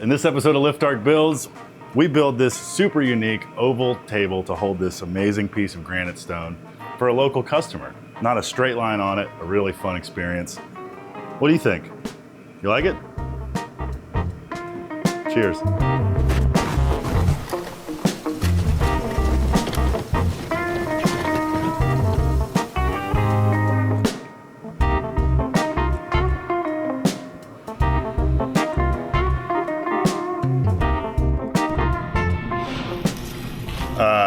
In this episode of Lift Arc Builds, we build this super unique oval table to hold this amazing piece of granite stone for a local customer. Not a straight line on it, a really fun experience. What do you think? You like it? Cheers.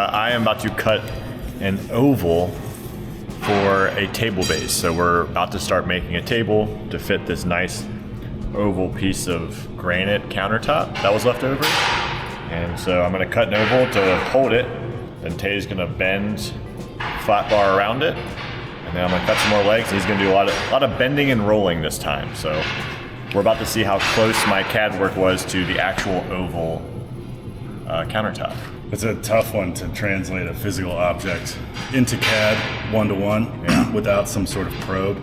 I am about to cut an oval for a table base. So we're about to start making a table to fit this nice oval piece of granite countertop that was left over. And so I'm gonna cut an oval to hold it. Then Tay's gonna bend flat bar around it. And then I'm gonna cut some more legs. He's gonna do a lot of bending and rolling this time. So we're about to see how close my CAD work was to the actual oval countertop. It's a tough one to translate a physical object into CAD one-to-one without some sort of probe.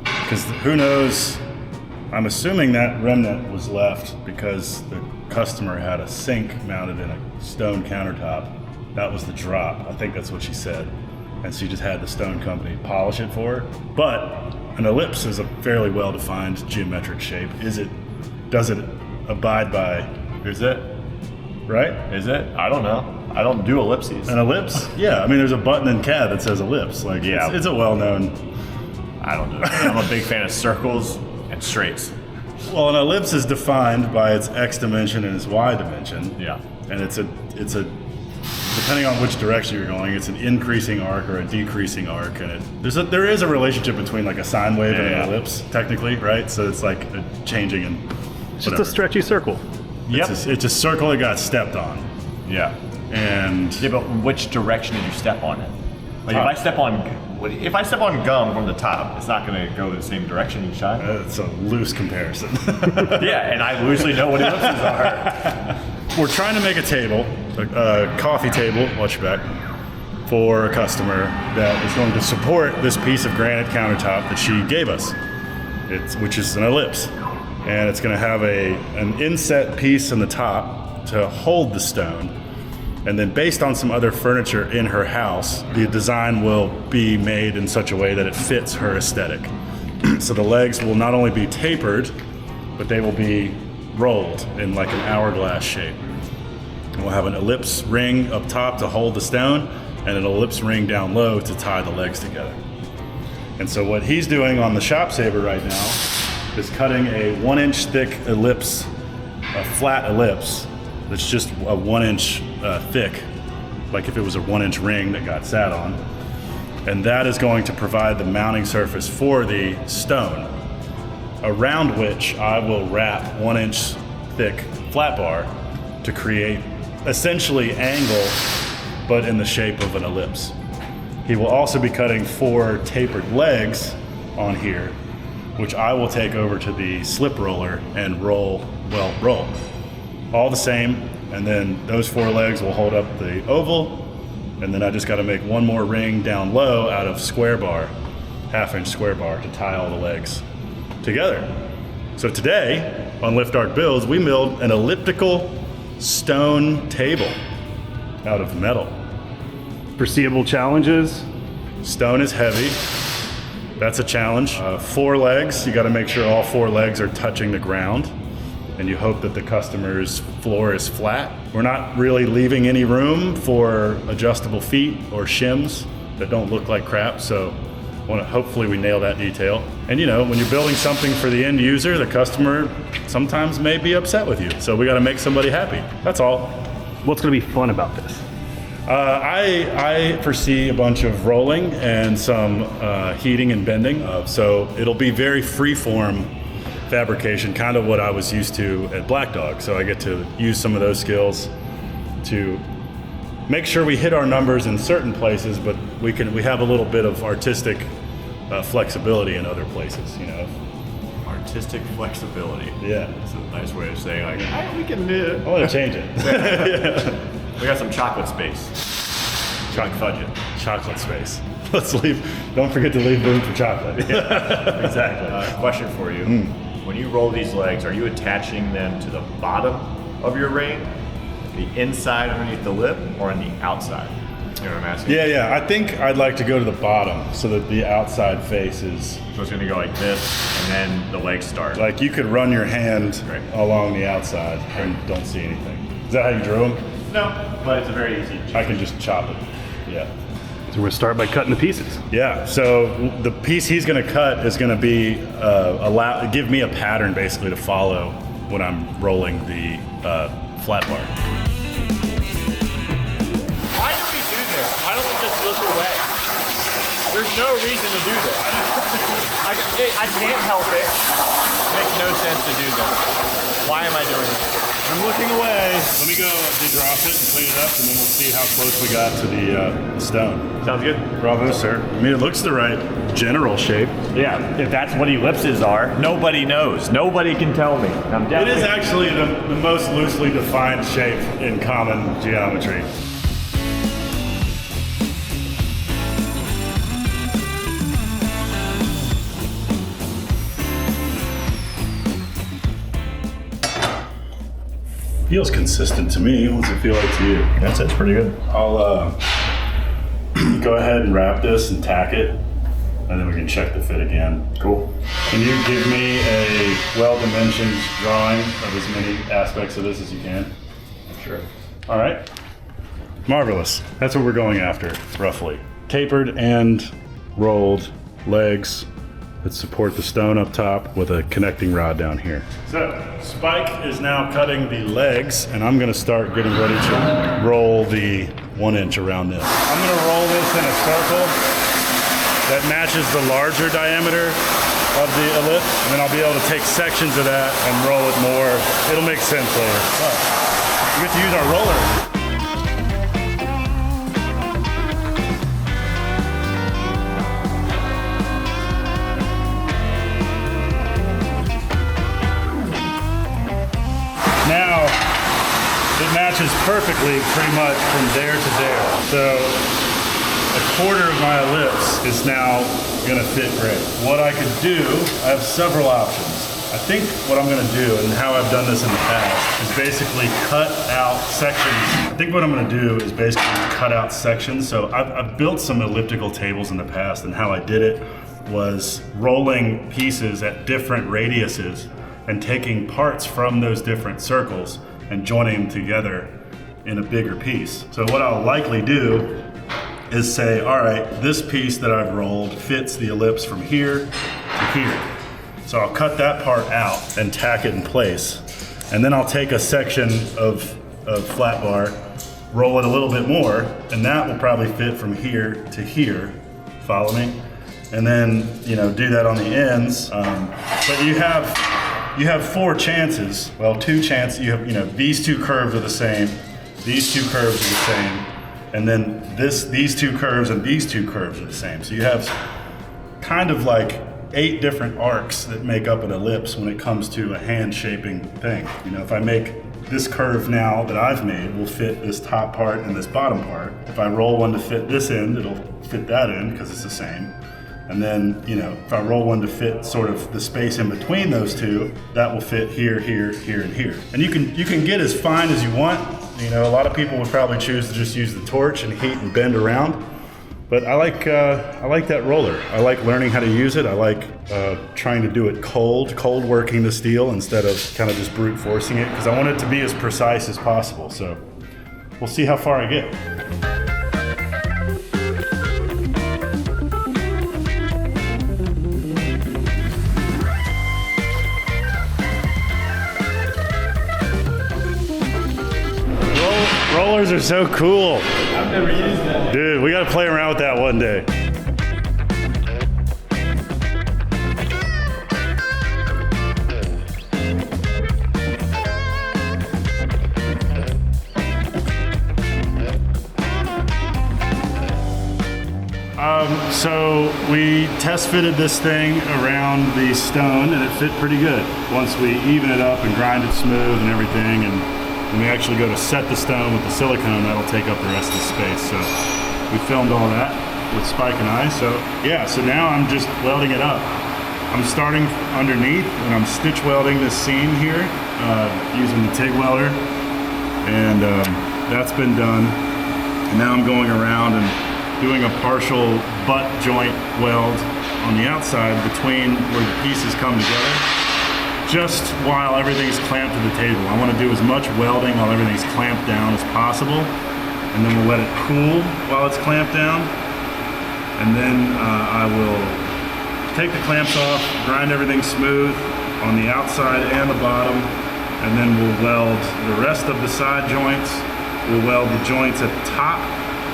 Because who knows, I'm assuming that remnant was left because the customer had a sink mounted in a stone countertop. That was the drop. I think that's what she said. And she just had the stone company polish it for her. But an ellipse is a fairly well-defined geometric shape. Does it abide by, Is it? right? Is it? I don't know. I don't do ellipses. An ellipse? Yeah, I mean, there's a button in CAD that says ellipse. Like, Yeah. it's a well-known. I don't do it. I'm a big fan of circles and straights. Well, an ellipse is defined by its x dimension and its y dimension. Yeah. And it's a depending on which direction you're going, it's an increasing arc or a decreasing arc, and there is a relationship between like a sine wave and an ellipse, technically, right? So it's like a changing and It's just a stretchy circle. Yep. It's a circle that got stepped on, Yeah. and Yeah, but which direction did you step on it? Like if I step on gum from the top, it's not going to go the same direction each time. it's a loose comparison. Yeah, and I loosely know what ellipses are. We're trying to make a table, a coffee table, watch your back, for a customer that is going to support this piece of granite countertop that she gave us, which is an ellipse. And it's going to have an inset piece in the top to hold the stone. And then based on some other furniture in her house, the design will be made in such a way that it fits her aesthetic. So the legs will not only be tapered, but they will be rolled in like an hourglass shape. And we'll have an ellipse ring up top to hold the stone and an ellipse ring down low to tie the legs together. And so what he's doing on the shop saver right now is cutting a 1-inch thick ellipse, a flat ellipse that's just a 1-inch thick, like if it was a 1-inch ring that got sat on. And that is going to provide the mounting surface for the stone, around which I will wrap 1-inch thick flat bar to create essentially angle, but in the shape of an ellipse. He will also be cutting 4 tapered legs on here, which I will take over to the slip roller and roll. All the same, and then those 4 legs will hold up the oval, and then I just gotta make one more ring down low out of square bar, 1/2-inch square bar, to tie all the legs together. So today, on Lift Arc Builds, we milled an elliptical stone table out of metal. Foreseeable challenges. Stone is heavy. That's a challenge. 4 legs, you gotta make sure all 4 legs are touching the ground, and you hope that the customer's floor is flat. We're not really leaving any room for adjustable feet or shims that don't look like crap, so hopefully we nail that detail. And you know, when you're building something for the end user, the customer sometimes may be upset with you, so we gotta make somebody happy. That's all. What's going to be fun about this? I foresee a bunch of rolling and some heating and bending. So it'll be very free-form fabrication, kind of what I was used to at Black Dog. So I get to use some of those skills to make sure we hit our numbers in certain places, but we have a little bit of artistic flexibility in other places, you know. Artistic flexibility. Yeah. That's a nice way of saying like, we can do it. I want to change it. Yeah. We got some chocolate space. Fudge it. Chocolate space. Don't forget to leave room for chocolate. Yeah, exactly. Question for you. when you roll these legs, are you attaching them to the bottom of your ring, the inside underneath the lip, or on the outside? You know what I'm asking? Yeah. I think I'd like to go to the bottom so that the outside face is... So it's gonna go like this, and then the legs start. Like you could run your hand Right. along the outside and don't see anything. Is that how you drew them? No, but it's a very easy. I can just chop it. Yeah. So we're gonna start by cutting the pieces. Yeah, so the piece he's gonna cut is gonna be, give me a pattern basically to follow when I'm rolling the flat bar. Why do we do this? Why don't we just look away? There's no reason to do this. I can't help it. It makes no sense to do this. Why am I doing this? I'm looking away. Let me go de-drop it and clean it up, and then we'll see how close we got to the stone. Sounds good? Bravo, sir. I mean, it looks the right general shape. Yeah, if that's what ellipses are, nobody knows. Nobody can tell me. I'm It definitely... is actually the most loosely defined shape in common geometry. Feels consistent to me. What's it feel like to you? That's pretty good. I'll go ahead and wrap this and tack it, and then we can check the fit again. Cool. Can you give me a well-dimensioned drawing of as many aspects of this as you can? Sure. All right. Marvelous. That's what we're going after, roughly. Tapered and rolled legs that support the stone up top with a connecting rod down here. So, Spike is now cutting the legs, and I'm gonna start getting ready to roll the 1 inch around this. I'm gonna roll this in a circle that matches the larger diameter of the ellipse, and then I'll be able to take sections of that and roll it more. It'll make sense later. But we get to use our roller. Now, it matches perfectly pretty much from there to there. So, a quarter of my ellipse is now gonna fit great. What I could do, I have several options. I think what I'm gonna do, and how I've done this in the past, is basically cut out sections. I think what I'm gonna do is basically cut out sections. So I've built some elliptical tables in the past, and how I did it was rolling pieces at different radiuses and taking parts from those different circles and joining them together in a bigger piece. So what I'll likely do is say, all right, this piece that I've rolled fits the ellipse from here to here. So I'll cut that part out and tack it in place. And then I'll take a section of flat bar, roll it a little bit more, and that will probably fit from here to here. Follow me? And then, do that on the ends. But you have 4 chances. Well, 2 chances. You have, these 2 curves are the same. These 2 curves are the same. And then these 2 curves and these 2 curves are the same. So you have kind of like 8 different arcs that make up an ellipse when it comes to a hand shaping thing. If I make this curve now that I've made will fit this top part and this bottom part. If I roll one to fit this end, it'll fit that end because it's the same. And then, if I roll one to fit sort of the space in between those two, that will fit here, here, here, and here. And you can get as fine as you want. A lot of people would probably choose to just use the torch and heat and bend around. But I like that roller. I like learning how to use it. I like trying to do it cold working the steel instead of kind of just brute forcing it, because I want it to be as precise as possible. So we'll see how far I get. Rollers are so cool. I've never used that. Dude, we gotta play around with that one day. So we test fitted this thing around the stone, and it fit pretty good once we even it up and grind it smooth and everything. And when we actually go to set the stone with the silicone, that'll take up the rest of the space. So we filmed all that with Spike and I. So yeah, so now I'm just welding it up. I'm starting underneath and I'm stitch welding this seam here using the TIG welder, and that's been done. And now I'm going around and doing a partial butt joint weld on the outside between where the pieces come together, just while everything's clamped to the table. I want to do as much welding while everything's clamped down as possible, and then we'll let it cool while it's clamped down, and then I will take the clamps off, grind everything smooth on the outside and the bottom, and then we'll weld the rest of the side joints. We'll weld the joints at the top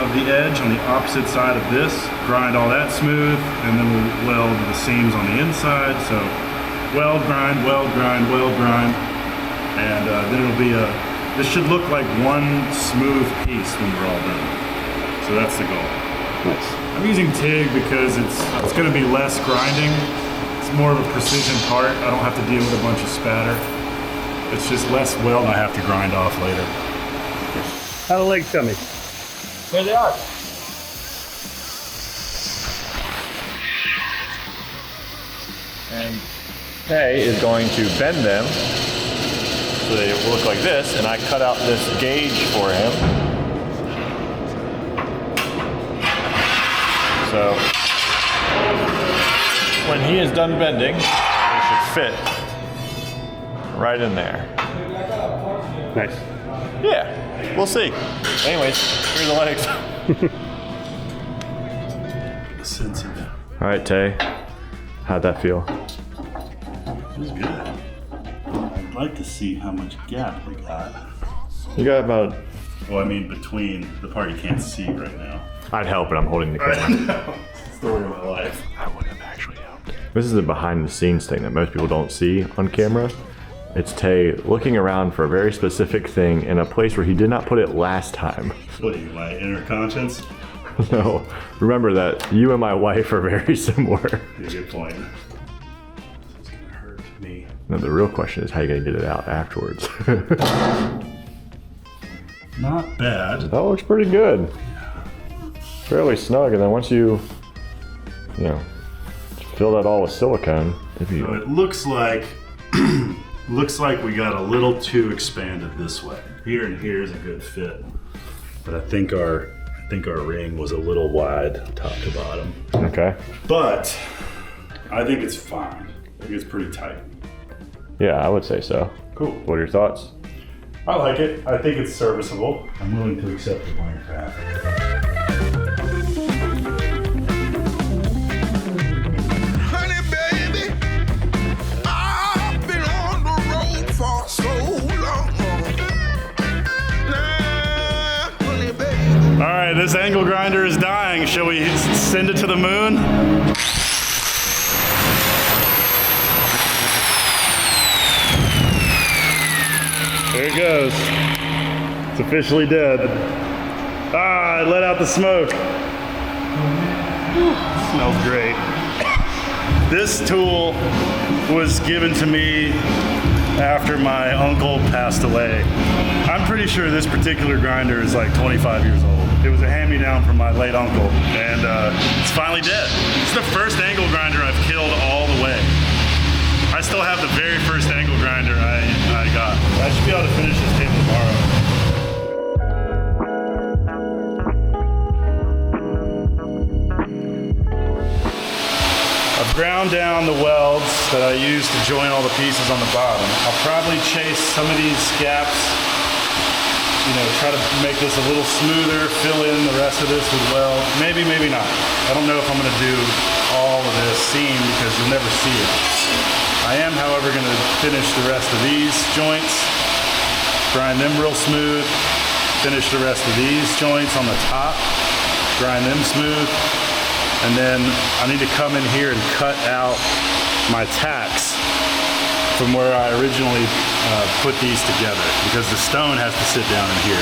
of the edge on the opposite side of this, grind all that smooth, and then we'll weld the seams on the inside. So weld, grind, weld, grind, weld, grind, and then it'll be this should look like one smooth piece when we're all done. So that's the goal. Nice. I'm using TIG because it's going to be less grinding. It's more of a precision part. I don't have to deal with a bunch of spatter. It's just less weld I have to grind off later. How the legs coming? There they are. And Tay is going to bend them so they will look like this, and I cut out this gauge for him. So when he is done bending, they should fit right in there. Nice. Yeah, we'll see. Anyways, here's the legs. All right, Tay, how'd that feel? It was good. I'd like to see how much gap we got. You got about... Well, I mean, between the part you can't see right now. I'd help, but I'm holding the camera. Story of my life. I would have actually helped. This is a behind the scenes thing that most people don't see on camera. It's Tay looking around for a very specific thing in a place where he did not put it last time. What are you, my inner conscience? No, remember that you and my wife are very similar. Yeah, good point. It's gonna hurt me. Now the real question is how you gonna get it out afterwards. Not bad. That looks pretty good. Fairly snug, and then once you fill that all with silicone, if you... So it looks like we got a little too expanded this way. Here and here is a good fit, but I think our ring was a little wide top to bottom. Okay. But I think it's fine. I think it's pretty tight. Yeah, I would say so. Cool. What are your thoughts? I like it. I think it's serviceable. I'm willing to accept the blank path. All right, this angle grinder is dying. Shall we send it to the moon? There it goes. It's officially dead. Ah, it let out the smoke. Smells great. This tool was given to me after my uncle passed away. I'm pretty sure this particular grinder is like 25 years old. It was a hand-me-down from my late uncle, and it's finally dead. It's the first angle grinder I've killed all the way. I still have the very first angle grinder I got. I should be able to finish this table tomorrow. I've ground down the welds that I used to join all the pieces on the bottom. I'll probably chase some of these gaps, try to make this a little smoother, fill in the rest of this with weld. Maybe, maybe not. I don't know if I'm gonna do all of this seam because you'll never see it. I am, however, gonna finish the rest of these joints, grind them real smooth, finish the rest of these joints on the top, grind them smooth, and then I need to come in here and cut out my tacks from where I originally put these together, because the stone has to sit down in here.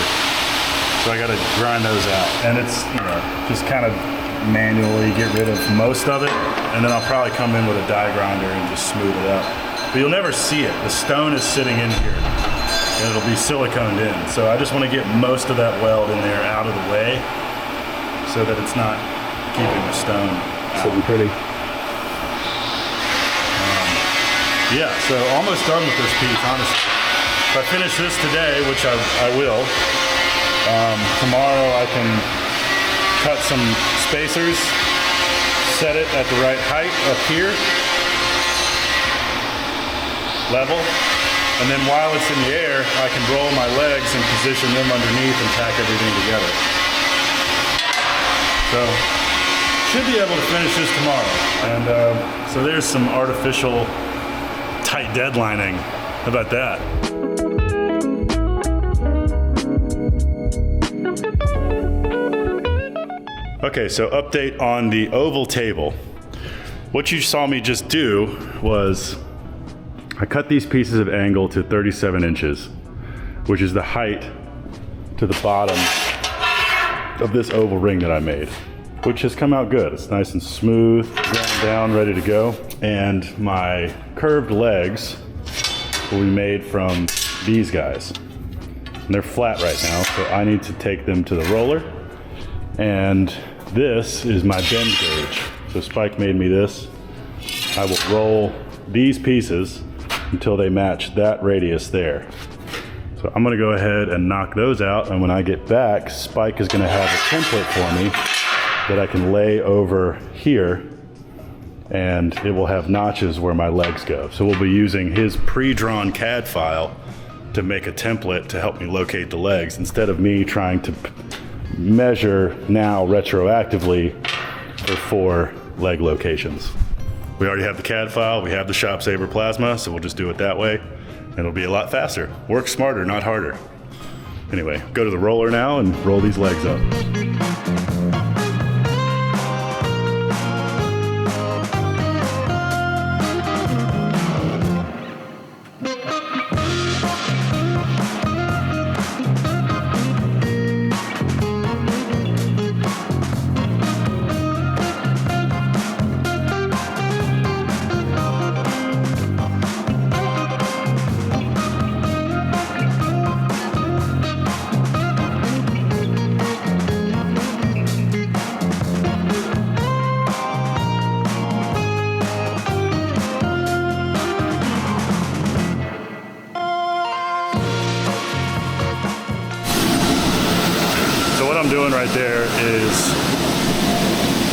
So I gotta grind those out. And it's, just kind of manually get rid of most of it, and then I'll probably come in with a die grinder and just smooth it up. But you'll never see it. The stone is sitting in here, and it'll be siliconed in. So I just wanna get most of that weld in there out of the way so that it's not keeping the stone out. Sitting pretty. Yeah, so almost done with this piece, honestly. If I finish this today, which I will, tomorrow I can cut some spacers, set it at the right height up here, level, and then while it's in the air, I can roll my legs and position them underneath and tack everything together. So, should be able to finish this tomorrow. And so there's some artificial tight deadlining. How about that? Okay, so update on the oval table. What you saw me just do was I cut these pieces of angle to 37 inches, which is the height to the bottom of this oval ring that I made, which has come out good. It's nice and smooth, ground down, ready to go. And my curved legs will be made from these guys. And they're flat right now, so I need to take them to the roller. And this is my bend gauge. So Spike made me this. I will roll these pieces until they match that radius there. So I'm gonna go ahead and knock those out, and when I get back, Spike is gonna have a template for me that I can lay over here, and it will have notches where my legs go. So we'll be using his pre-drawn CAD file to make a template to help me locate the legs, instead of me trying to measure now retroactively for 4 leg locations. We already have the CAD file, we have the Shop Saber plasma, so we'll just do it that way. And it'll be a lot faster. Work smarter, not harder. Anyway, go to the roller now and roll these legs up. What I'm doing right there is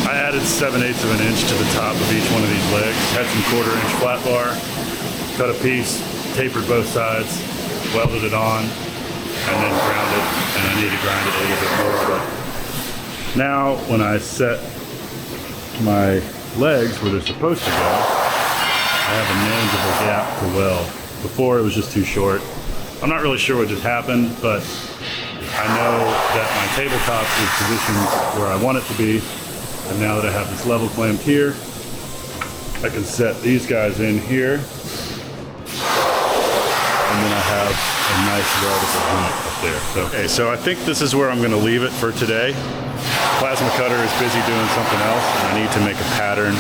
I added 7/8 of an inch to the top of each one of these legs. Had some 1/4 inch flat bar, cut a piece, tapered both sides, welded it on, and then ground it. And I need to grind it a little bit more. But now when I set my legs where they're supposed to go, I have a manageable gap to weld. Before it was just too short. I'm not really sure what just happened, but I know that my tabletop is positioned where I want it to be, and now that I have this level clamped here, I can set these guys in here, and then I have a nice weldable joint up there. So, okay, so I think this is where I'm going to leave it for today. Plasma cutter is busy doing something else, and I need to make a pattern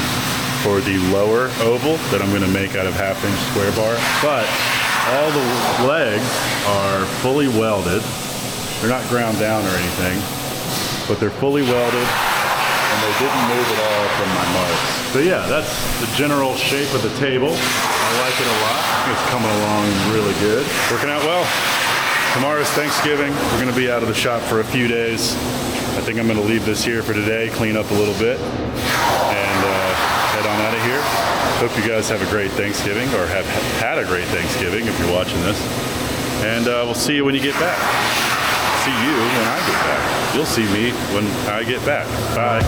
for the lower oval that I'm going to make out of 1/2 inch square bar. But all the legs are fully welded. They're not ground down or anything, but they're fully welded, and they didn't move at all from my marks. So yeah, that's the general shape of the table. I like it a lot. It's coming along really good. Working out well. Tomorrow's Thanksgiving. We're gonna be out of the shop for a few days. I think I'm gonna leave this here for today, clean up a little bit, and head on out of here. Hope you guys have a great Thanksgiving, or have had a great Thanksgiving if you're watching this. And we'll see you when you get back. See you when I get back. You'll see me when I get back. Bye.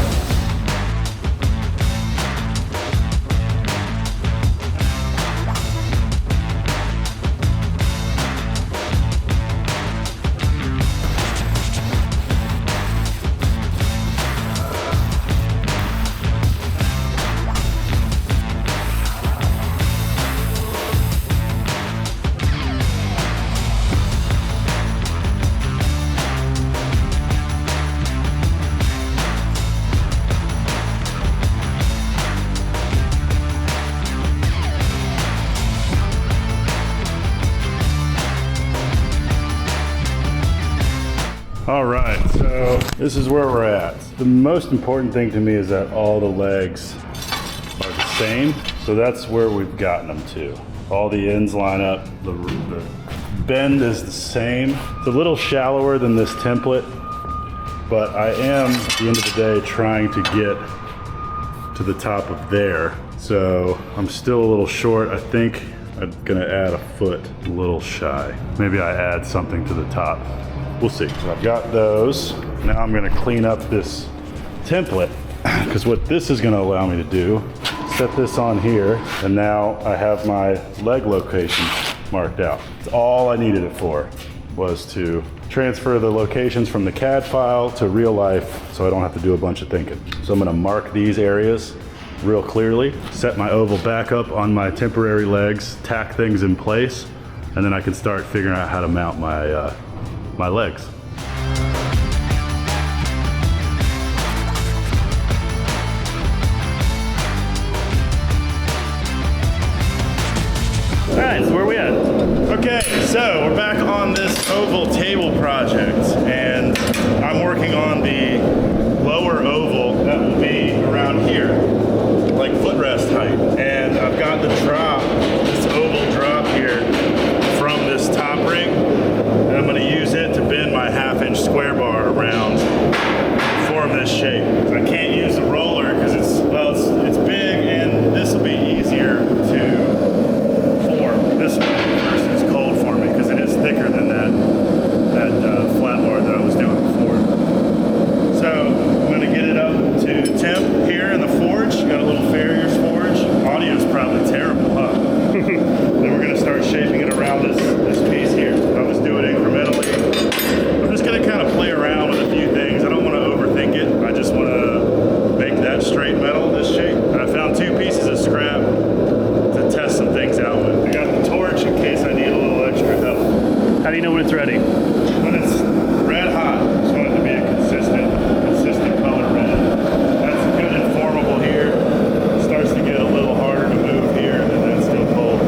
All right, so this is where we're at. The most important thing to me is that all the legs are the same. So that's where we've gotten them to. All the ends line up. The bend is the same. It's a little shallower than this template, but I am, at the end of the day, trying to get to the top of there. So I'm still a little short. I think I'm gonna add a foot, a little shy. Maybe I add something to the top. We'll see. So I've got those. Now I'm gonna clean up this template, because what this is gonna allow me to do, set this on here, and now I have my leg location marked out. It's all I needed it for, was to transfer the locations from the CAD file to real life so I don't have to do a bunch of thinking. So I'm gonna mark these areas real clearly, set my oval back up on my temporary legs, tack things in place, and then I can start figuring out how to mount my, my legs. All right, so where are we at? Okay, so we're back on this oval table project, and I'm working on the lower oval that will be around here, like footrest height. And I've got the drop, this oval drop here from this top ring, and I'm gonna use it to bend my 1/2-inch square bar around to form this shape. So I can't use the roller because it's big, and this will be easier to this one versus cold forming, because it is thicker than that flat bar that I was doing before. So I'm going to get it up to temp here in the forge. Got a little Farrier's forge. Audio's probably terrible, huh? Then we're going to start shaping it around this piece here. I was doing incrementally. I'm just going to kind of play around with a few things. I don't want to overthink it. I just want to make that straight metal, this shape. And I found 2 pieces of scrap to test some things out with. I got the torch in case I need a little extra help. How do you know when it's ready? When it's red hot, just want it to be a consistent color red. That's good and formable here. It starts to get a little harder to move here, and then that's still cold.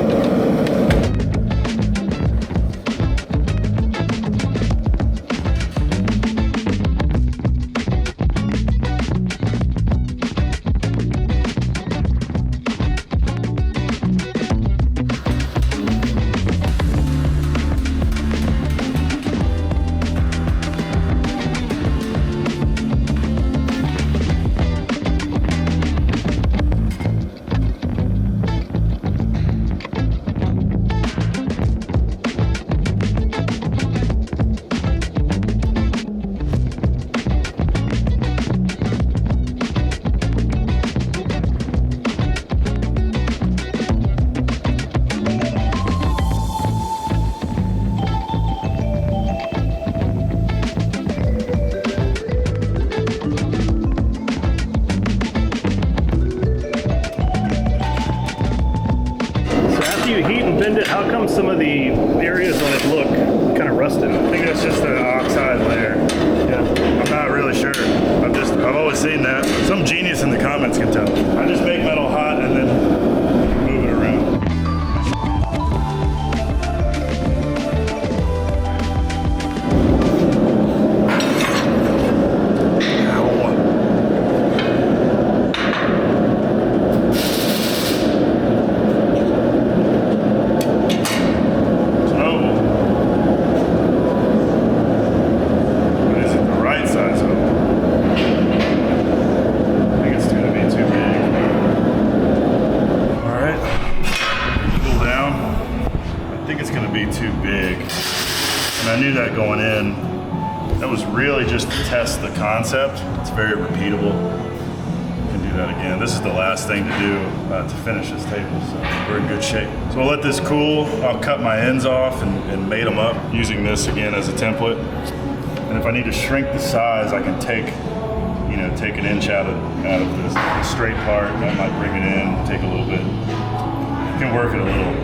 How come some of the areas on it look kind of rusted? I think that's just the oxide layer. Yeah, I'm not really sure. I've always seen that. Some genius in the comments can tell. I just make metal hot and then move it around. I knew that going in. That was really just to test the concept. It's very repeatable. Can do that again. This is the last thing to do to finish this table, so we're in good shape. So I'll let this cool. I'll cut my ends off and mate them up using this again as a template. And if I need to shrink the size, I can take an inch out of this straight part. I might bring it in, take a little bit. You can work it a little.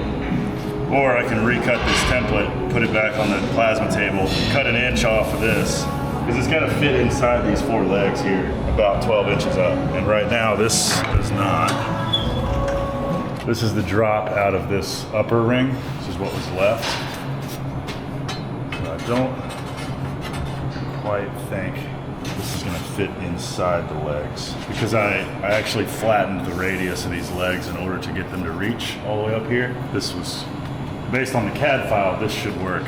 Or I can recut this template, put it back on the plasma table, cut an inch off of this, because it's got to fit inside these 4 legs here, about 12 inches up. And right now, this does not. This is the drop out of this upper ring. This is what was left. So I don't quite think this is just gonna fit inside the legs because I actually flattened the radius of these legs in order to get them to reach all the way up here. This was based on the CAD file. This should work,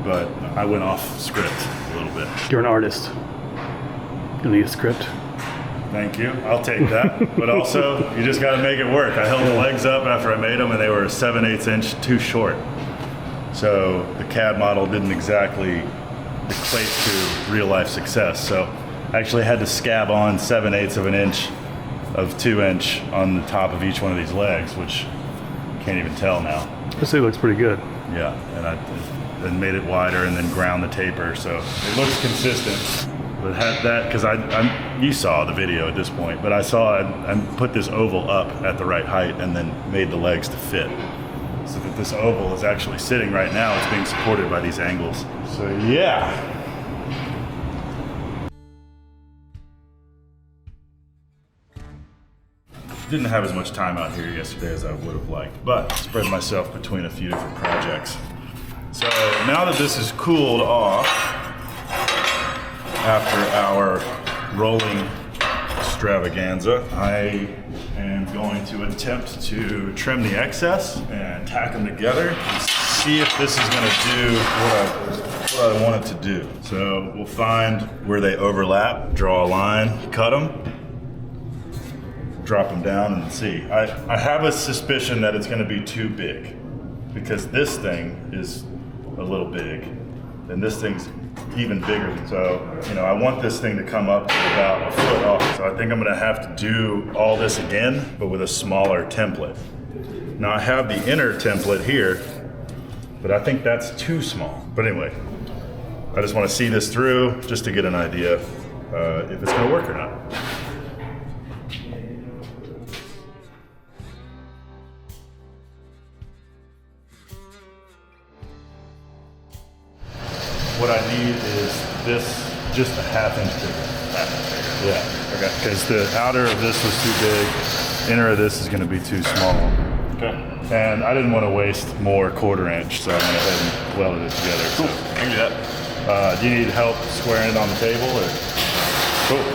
but I went off script a little bit. You're an artist. You'll need a script. Thank you. I'll take that. But also, you just got to make it work. I held the legs up after I made them, and they were 7/8 inch too short. So the CAD model didn't exactly equate to real life success. So I actually had to scab on 7/8 of an inch of 2 inch on the top of each one of these legs, which you can't even tell now. This thing looks pretty good. Yeah, and I then made it wider and then ground the taper, so it looks consistent. But had that, because you saw the video at this point, but I put this oval up at the right height and then made the legs to fit. So that this oval is actually sitting right now, it's being supported by these angles. So yeah. Didn't have as much time out here yesterday as I would have liked, but spread myself between a few different projects. So now that this is cooled off, after our rolling extravaganza, I am going to attempt to trim the excess and tack them together and see if this is going to do what I want it to do. So we'll find where they overlap, draw a line, cut them, drop them down and see. I have a suspicion that it's going to be too big because this thing is a little big and this thing's even bigger. So, I want this thing to come up to about a foot off. So I think I'm going to have to do all this again, but with a smaller template. Now I have the inner template here, but I think that's too small. But anyway, I just want to see this through just to get an idea if it's going to work or not. What I need is this just a ½ inch bigger. Yeah. Okay. Because the outer of this was too big, inner of this is going to be too small. Okay. And I didn't want to waste more 1/4 inch, so I went ahead and welded it together. Cool. I can do that. Do you need help squaring it on the table, or? Cool.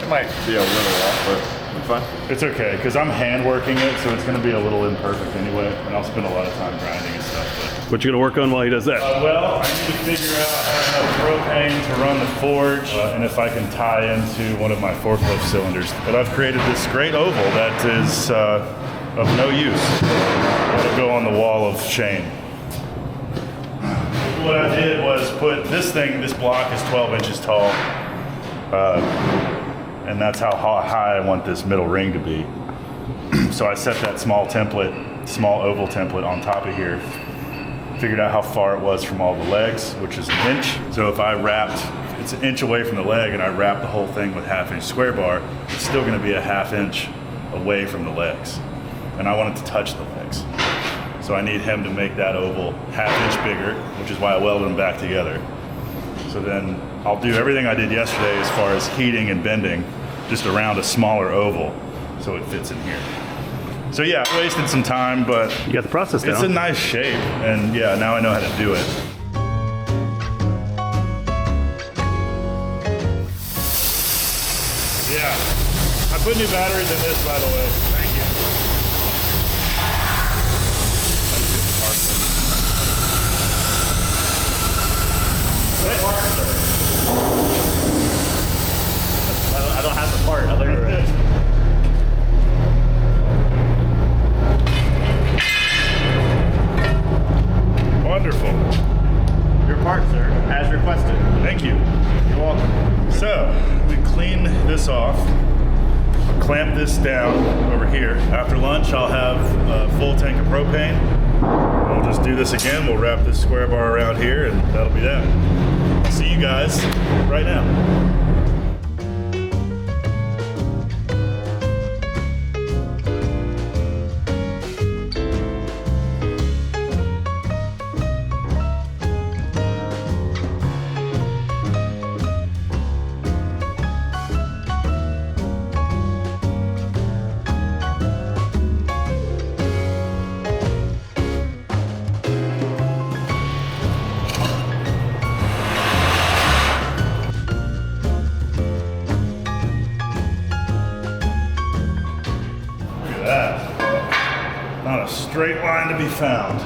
It might be a little off, but it's fine. It's okay, because I'm hand working it, so it's going to be a little imperfect anyway, and I'll spend a lot of time grinding and stuff. But What you gonna work on while he does that? well, I need to figure out how to have propane to run the forge, and if I can tie into one of my forklift cylinders. But I've created this great oval that is of no use. It'll go on the wall of shame. What I did was put this block is 12 inches tall, and that's how high I want this middle ring to be. So I set that small oval template on top of here. Figured out how far it was from all the legs, which is 1 inch. So if it's 1 inch away from the leg and I wrap the whole thing with ½ inch square bar, it's still gonna be a ½ inch away from the legs. And I want it to touch the legs. So I need him to make that oval ½ inch bigger, which is why I welded them back together. So then I'll do everything I did yesterday as far as heating and bending, just around a smaller oval so it fits in here. So yeah, I wasted some time, but You got the process down. it's a nice shape, and yeah, now I know how to do it. Yeah, I put new batteries in this, by the way. Thank you. I don't have the part. I learned it. Wonderful. Your part, sir, as requested. Thank you. You're welcome. So, we clean this off, clamp this down over here. After lunch, I'll have a full tank of propane. We'll just do this again. We'll wrap this square bar around here, and that'll be that. I'll see you guys right now. kind to be found.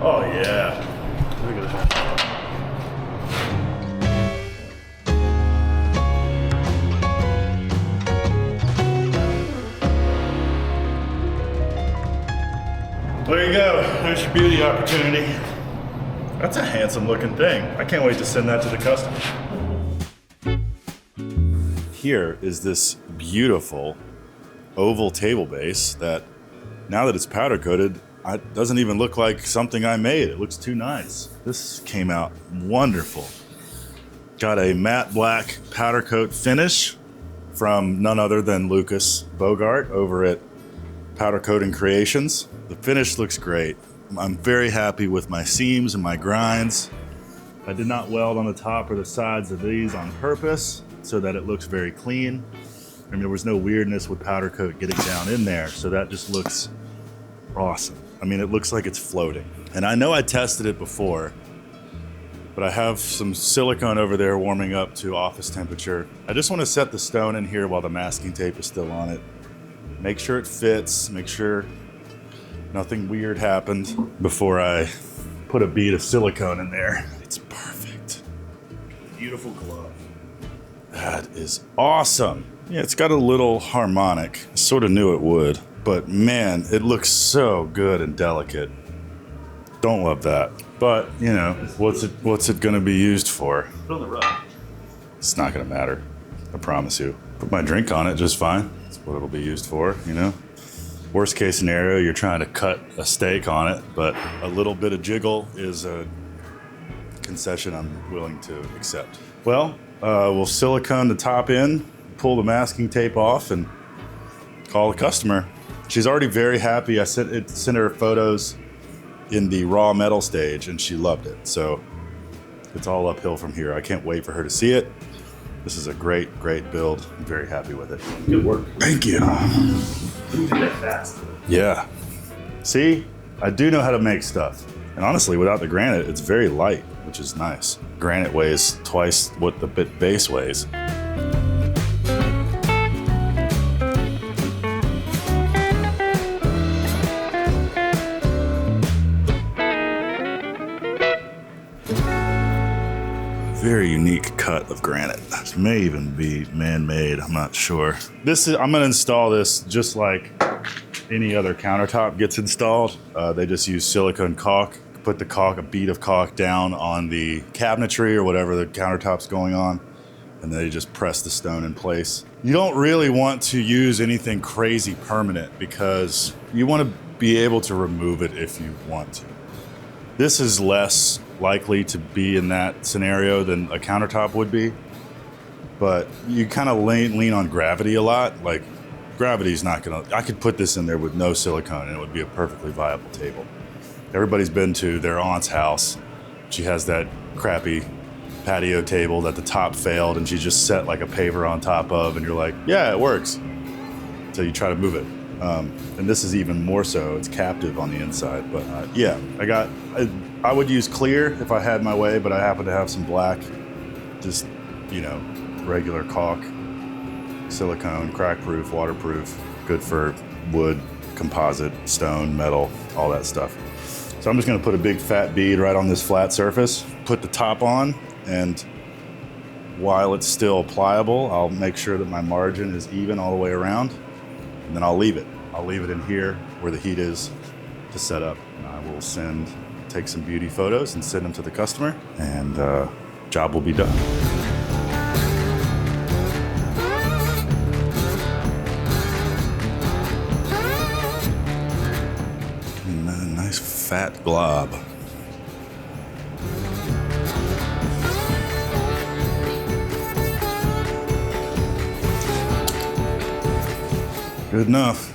Oh yeah. Look at that. There you go. There's your beauty opportunity. That's a handsome looking thing. I can't wait to send that to the customer. Here is this beautiful oval table base that, now that it's powder coated, it doesn't even look like something I made. It looks too nice. This came out wonderful. Got a matte black powder coat finish from none other than Lucas Bogart over at Powder Coating Creations. The finish looks great. I'm very happy with my seams and my grinds. I did not weld on the top or the sides of these on purpose so that it looks very clean. I mean, there was no weirdness with powder coat getting down in there, so that just looks awesome. I mean, it looks like it's floating. And I know I tested it before, but I have some silicone over there warming up to office temperature. I just want to set the stone in here while the masking tape is still on it. Make sure it fits, make sure nothing weird happened before I put a bead of silicone in there. It's perfect. Beautiful glove. That is awesome. Yeah, it's got a little harmonic. I sort of knew it would. But man, it looks so good and delicate. Don't love that. But, you know, what's it gonna be used for? Put on the rug. It's not gonna matter. I promise you. Put my drink on it just fine. That's what it'll be used for, you know? Worst case scenario, you're trying to cut a steak on it, but a little bit of jiggle is a concession I'm willing to accept. Well, we'll silicone the top in, pull the masking tape off, and call the customer. She's already very happy. I sent her photos in the raw metal stage and she loved it. So it's all uphill from here. I can't wait for her to see it. This is a great, great build. I'm very happy with it. Good work. Thank you. You did that fast. Yeah. See, I do know how to make stuff. And honestly, without the granite, it's very light, which is nice. Granite weighs twice what the base weighs. Very unique cut of granite. This may even be man-made, I'm not sure. I'm gonna install this just like any other countertop gets installed. They just use silicone caulk. Put a bead of caulk down on the cabinetry or whatever the countertop's going on, and they just press the stone in place. You don't really want to use anything crazy permanent because you want to be able to remove it if you want to. This is less likely to be in that scenario than a countertop would be, but you kind of lean on gravity a lot. Like, gravity's not gonna, I could put this in there with no silicone and it would be a perfectly viable table. Everybody's been to their aunt's house. She has that crappy patio table that the top failed and she just set like a paver on top of, and you're like, yeah, it works. So you try to move it. And this is even more so, it's captive on the inside. But yeah, I would use clear if I had my way, but I happen to have some black, just, you know, regular caulk, silicone, crack-proof, waterproof, good for wood, composite, stone, metal, all that stuff. So I'm just gonna put a big fat bead right on this flat surface, put the top on, and while it's still pliable, I'll make sure that my margin is even all the way around, and then I'll leave it. I'll leave it in here where the heat is to set up. And I will take some beauty photos and send them to the customer, and job will be done. Nice fat glob. Good enough.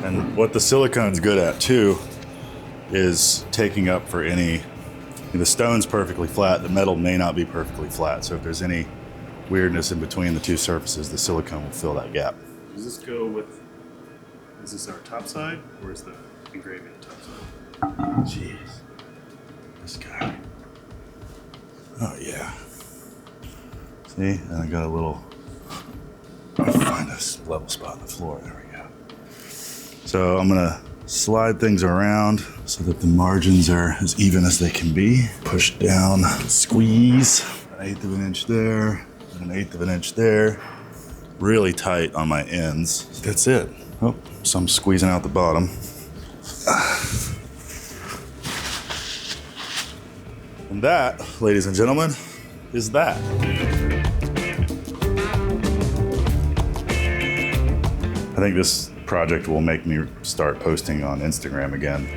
And what the silicone's good at too is taking up for any The stone's perfectly flat, the metal may not be perfectly flat, so if there's any weirdness in between the two surfaces, the silicone will fill that gap. Does this go with, is this our top side or is the engraving top side? Jeez. This guy. Oh yeah. See, and I got a little, I'll find a level spot in the floor, there we go. So I'm gonna slide things around so that the margins are as even as they can be. Push down, squeeze, 1/8 of an inch there, and 1/8 of an inch there. Really tight on my ends. That's it. Oh, so I'm squeezing out the bottom. And that, ladies and gentlemen, is that. I think this project will make me start posting on Instagram again.